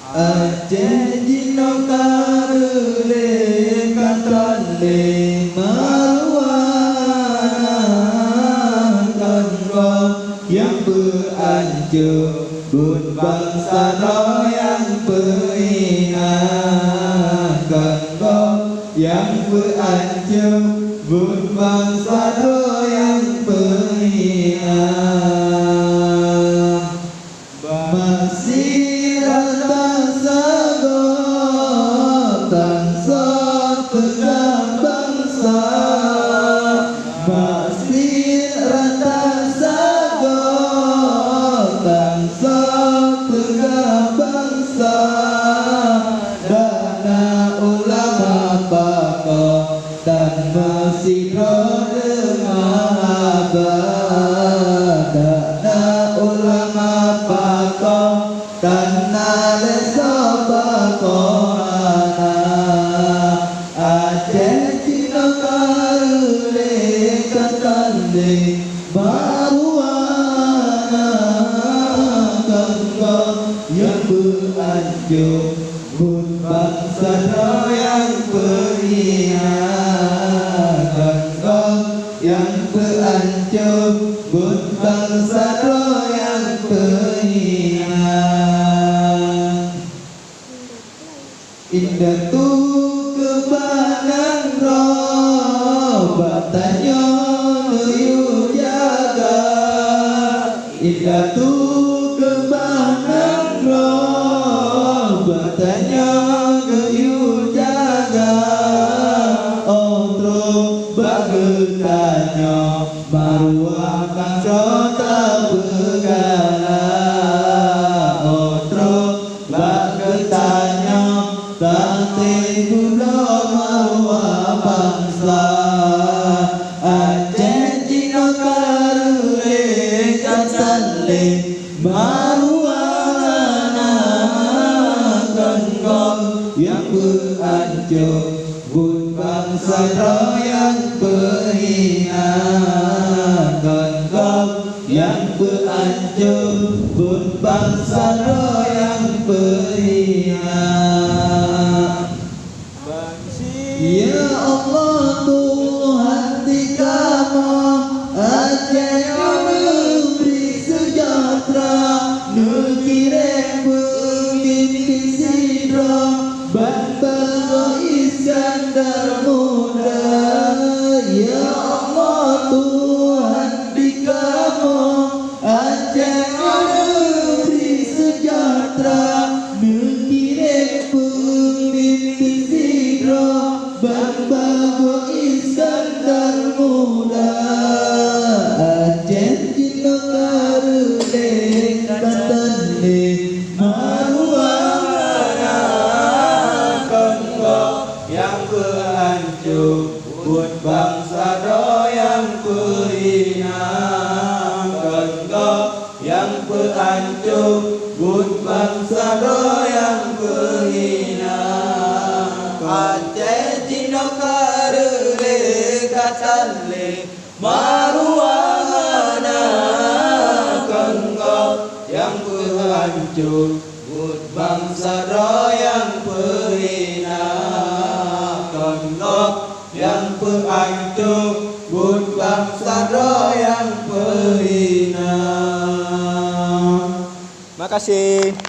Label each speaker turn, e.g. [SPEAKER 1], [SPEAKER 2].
[SPEAKER 1] Aceh jino karule katale maruan kanro yang berancur bun bangsa yang beringat kanro yang berancur bun bangsa yang beringat masih datang sagotan setengah bangsa masih datang sagotan setengah bangsa dana ulama pokok dan masih dengan abad dana ulama pokok dan nalesa bakona Aceh Cina karule katande baruana kanggo yang berancur bun bangsa yang beringat kanggo yang berancur bun bangsa yang beringat indah tu kebanan roh batanya nuyu jaga indah tu kebanan roh batanya nuyu jaga ontro bagetanya maruah kang sota begala ontro bagetanya Tante gula maruah bangsa Aceh Cina karule katale maruah kanggo yang berancur bun bangsa yang beringat kanggo yang berancur bun bangsa yang beringat Ya Allah Tuhan di kamu Aceh yang memberi sejahtera Negeri pemimpin sidra Bantara Iskandar muda Ya Allah Tuhan di kamu Aceh yang memberi sejahtera Negeri pemimpin sidra Bantara Iskandar muda Aceh Cina karule katane maruah kanggo yang berancur bun bangsa yang beringat kanggo yang berancur bun bangsa yang beringat Aceh Cina karule katale maruah kanggo yang berancur bun bangsa yang beringat kanggo yang berancur bun bangsa yang beringat.
[SPEAKER 2] Makasih.